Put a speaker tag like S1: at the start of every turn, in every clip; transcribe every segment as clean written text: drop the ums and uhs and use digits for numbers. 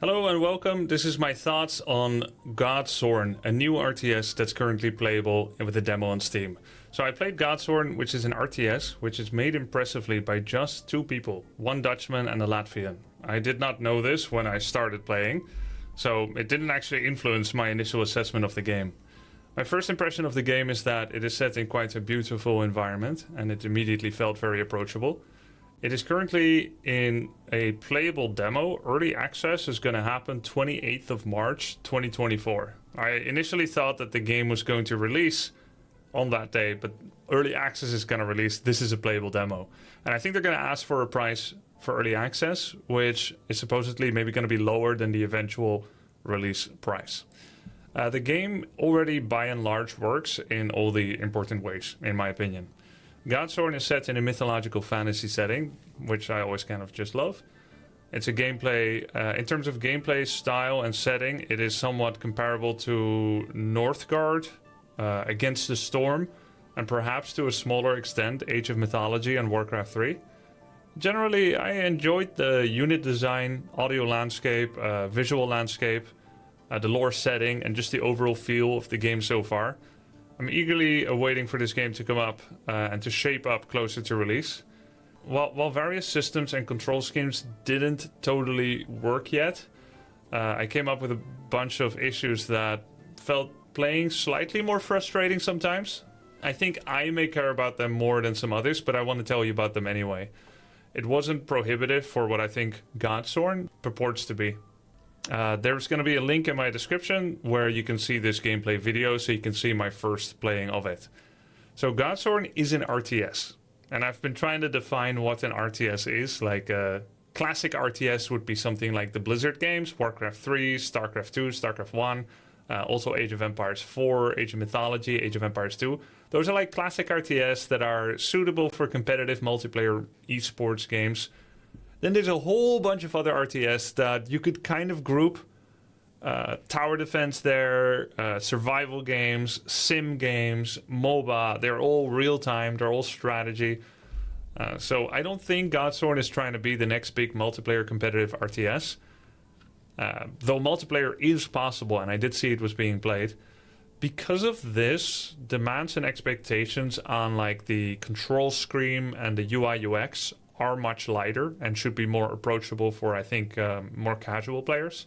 S1: Hello and welcome. This is my thoughts on Godsworn, a new RTS that's currently playable with a demo on Steam. So I played Godsworn, which is an RTS, which is made impressively by just two people, one Dutchman and a Latvian. I did not know this when I started playing, so it didn't actually influence my initial assessment of the game. My first impression of the game is that it is set in quite a beautiful environment, and it immediately felt very approachable. It is currently in a playable demo. Early access is going to happen 28th of March 2024. I initially thought that the game was going to release on that day, but early access is going to release. This is a playable demo. And I think they're going to ask for a price for early access, which is supposedly maybe going to be lower than the eventual release price. The game already by and large works in all the important ways, in my opinion. Godsworn is set in a mythological fantasy setting, which I always kind of just love. It's a gameplay, in terms of gameplay style and setting, it is somewhat comparable to Northgard, Against the Storm, and perhaps to a smaller extent, Age of Mythology and Warcraft 3. Generally, I enjoyed the unit design, audio landscape, visual landscape, the lore setting, and just the overall feel of the game so far. I'm eagerly awaiting for this game to come up and to shape up closer to release. While various systems and control schemes didn't totally work yet, I came up with a bunch of issues that felt playing slightly more frustrating sometimes. I think I may care about them more than some others, but I want to tell you about them anyway. It wasn't prohibitive for what I think Godsworn purports to be. There's going to be a link in my description where you can see this gameplay video so you can see my first playing of it. So Godsworn is an RTS, and I've been trying to define what an RTS is. Like a classic RTS would be something like the Blizzard games, Warcraft 3, StarCraft 2, StarCraft 1, also Age of Empires 4, Age of Mythology, Age of Empires 2. Those are like classic RTS that are suitable for competitive multiplayer esports games. Then there's a whole bunch of other RTS that you could kind of group. Tower defense there, survival games, sim games, MOBA. They're all real-time. They're all strategy. So I don't think Godsworn is trying to be the next big multiplayer competitive RTS. Though multiplayer is possible, and I did see it was being played. Because of this, demands and expectations on like the control scheme and the UI UX are much lighter and should be more approachable for, I think, more casual players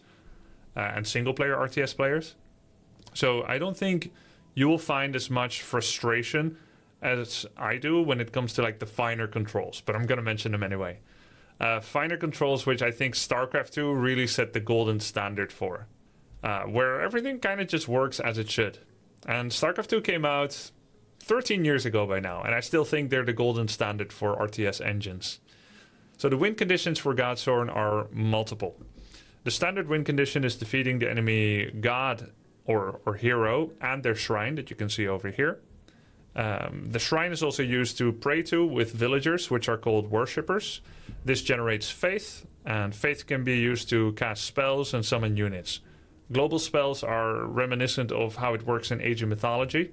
S1: and single-player RTS players. So I don't think you will find as much frustration as I do when it comes to like the finer controls, but I'm going to mention them anyway. Finer controls, which I think StarCraft 2 really set the golden standard for, where everything kind of just works as it should. And StarCraft 2 came out 13 years ago by now, and I still think they're the golden standard for RTS engines. So the win conditions for Godsworn are multiple. The standard win condition is defeating the enemy god or hero and their shrine that you can see over here. The shrine is also used to pray to with villagers, which are called worshippers. This generates faith, and faith can be used to cast spells and summon units. Global spells are reminiscent of how it works in Age of Mythology,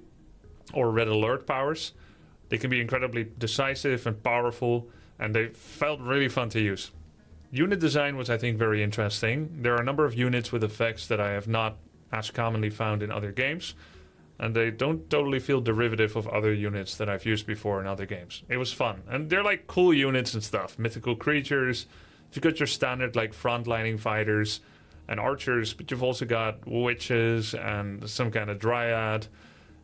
S1: or Red Alert powers. They can be incredibly decisive and powerful, and they felt really fun to use. Unit design was, I think, very interesting. There are a number of units with effects that I have not as commonly found in other games, and they don't totally feel derivative of other units that I've used before in other games. It was fun, and they're like cool units and stuff. Mythical creatures. You've got your standard like frontlining fighters and archers, but you've also got witches and some kind of dryad.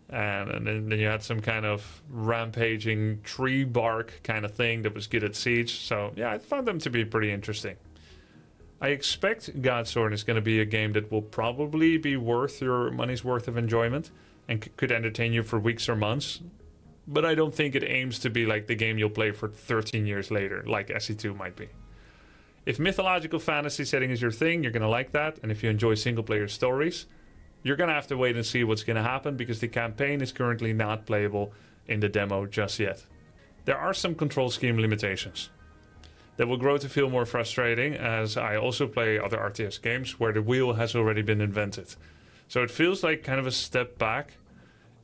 S1: And then you had some kind of rampaging tree bark kind of thing that was good at siege. So yeah, I found them to be pretty interesting. I expect Godsworn is going to be a game that will probably be worth your money's worth of enjoyment and could entertain you for weeks or months. But I don't think it aims to be like the game you'll play for 13 years later, like SE2 might be. If mythological fantasy setting is your thing, you're going to like that. And if you enjoy single-player stories, you're going to have to wait and see what's going to happen because the campaign is currently not playable in the demo just yet. There are some control scheme limitations that will grow to feel more frustrating as I also play other RTS games where the wheel has already been invented. So it feels like kind of a step back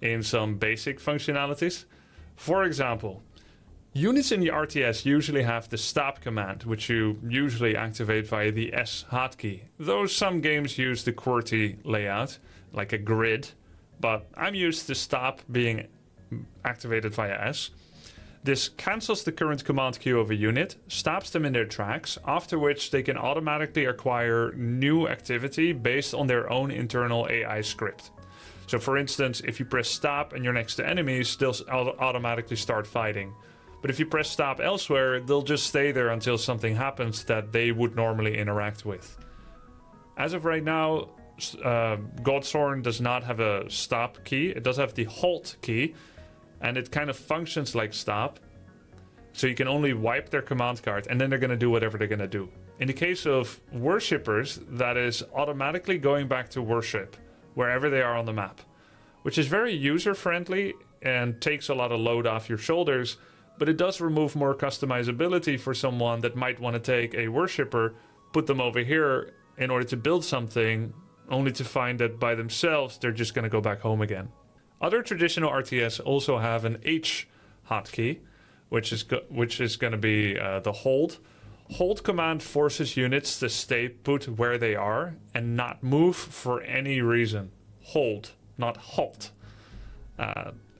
S1: in some basic functionalities. For example, Units in the RTS usually have the stop command, which you usually activate via the S hotkey, though some games use the QWERTY layout, like a grid, but I'm used to stop being activated via S. This cancels the current command queue of a unit, stops them in their tracks, after which they can automatically acquire new activity based on their own internal AI script. So for instance, if you press stop and you're next to enemies, they'll automatically start fighting. But if you press stop elsewhere, they'll just stay there until something happens that they would normally interact with. As of right now, Godsworn does not have a stop key. It does have the halt key, and it kind of functions like stop. So you can only wipe their command card, and then they're going to do whatever they're going to do. In the case of worshippers, that is automatically going back to worship wherever they are on the map, which is very user-friendly and takes a lot of load off your shoulders. But it does remove more customizability for someone that might want to take a worshipper, put them over here in order to build something, only to find that by themselves they're just going to go back home again. Other traditional RTS also have an H hotkey, which is going to be the hold. Hold command forces units to stay put where they are and not move for any reason. Hold, not halt.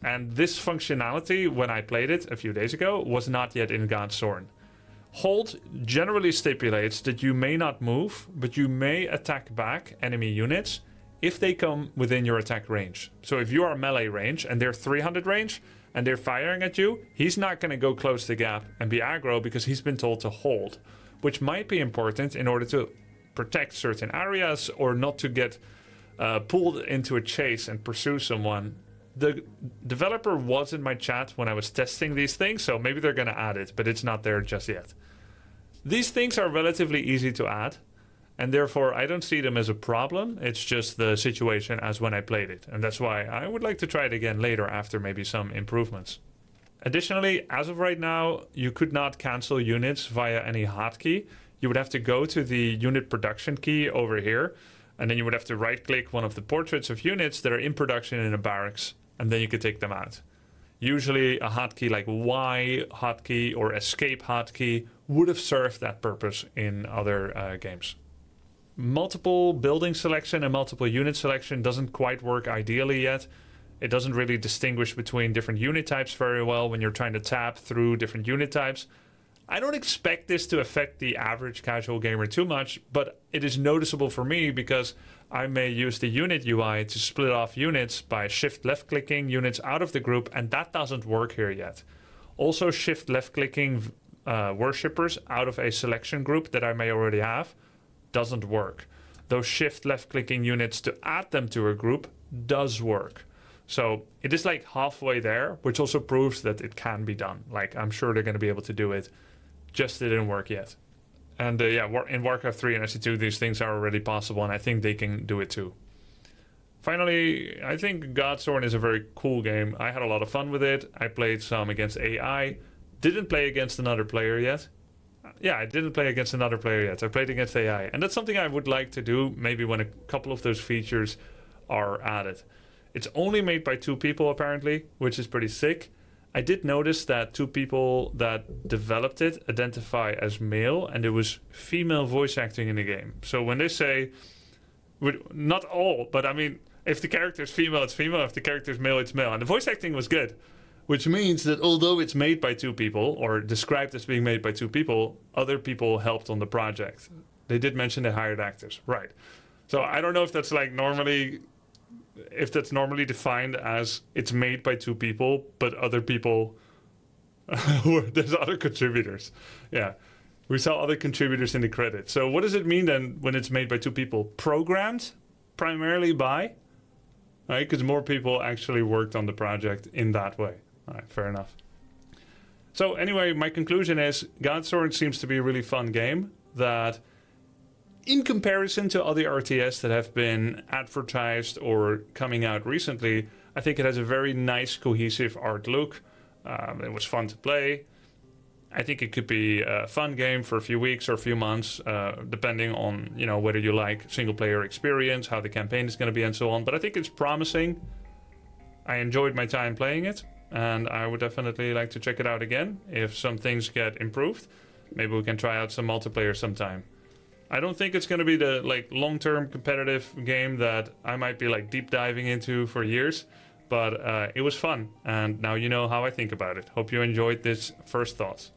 S1: And this functionality, when I played it a few days ago, was not yet in Godsworn. Hold generally stipulates that you may not move, but you may attack back enemy units if they come within your attack range. So if you are melee range and they're 300 range and they're firing at you, he's not going to go close the gap and be aggro because he's been told to hold, which might be important in order to protect certain areas or not to get pulled into a chase and pursue someone. The developer was in my chat when I was testing these things, so maybe they're going to add it, but it's not there just yet. These things are relatively easy to add, and therefore I don't see them as a problem. It's just the situation as when I played it, and that's why I would like to try it again later after maybe some improvements. Additionally, as of right now, you could not cancel units via any hotkey. You would have to go to the unit production key over here, and then you would have to right-click one of the portraits of units that are in production in a barracks, and then you could take them out. Usually a hotkey like Y hotkey or escape hotkey would have served that purpose in other games. Multiple building selection and multiple unit selection doesn't quite work ideally yet. It doesn't really distinguish between different unit types very well when you're trying to tab through different unit types. I don't expect this to affect the average casual gamer too much, but it is noticeable for me because I may use the unit UI to split off units by shift left clicking units out of the group, and that doesn't work here yet. Also, shift left clicking worshippers out of a selection group that I may already have doesn't work. Those shift left clicking units to add them to a group does work. So it is like halfway there, which also proves that it can be done. Like, I'm sure they're going to be able to do it, just didn't work yet. And in Warcraft 3 and SC2, these things are already possible, and I think they can do it too. Finally, I think Godsworn is a very cool game. I had a lot of fun with it. I played some against AI. Didn't play against another player yet. Yeah, I didn't play against another player yet. I played against AI. And that's something I would like to do, maybe when a couple of those features are added. It's only made by 2 people, apparently, which is pretty sick. I did notice that 2 people that developed it identify as male, and there was female voice acting in the game. So when they say, not all, but I mean, if the character is female, it's female. If the character is male, it's male. And the voice acting was good, which means that although it's made by 2 people, or described as being made by 2 people, other people helped on the project. They did mention they hired actors, right? So I don't know if that's like normally defined as it's made by 2 people, but other people, there's other contributors. Yeah, we saw other contributors in the credits. So what does it mean then when it's made by 2 people? Programmed primarily by, right? Because more people actually worked on the project in that way. All right, fair enough. So anyway, my conclusion is Godsworn seems to be a really fun game that, in comparison to other RTS that have been advertised or coming out recently, I think it has a very nice, cohesive art look. It was fun to play. I think it could be a fun game for a few weeks or a few months, depending on whether you like single-player experience, how the campaign is going to be, and so on. But I think it's promising. I enjoyed my time playing it. and I would definitely like to check it out again. If some things get improved, maybe we can try out some multiplayer sometime. I don't think it's going to be the long-term competitive game that I might be deep diving into for years, but it was fun, and now you know how I think about it. Hope you enjoyed this first thoughts.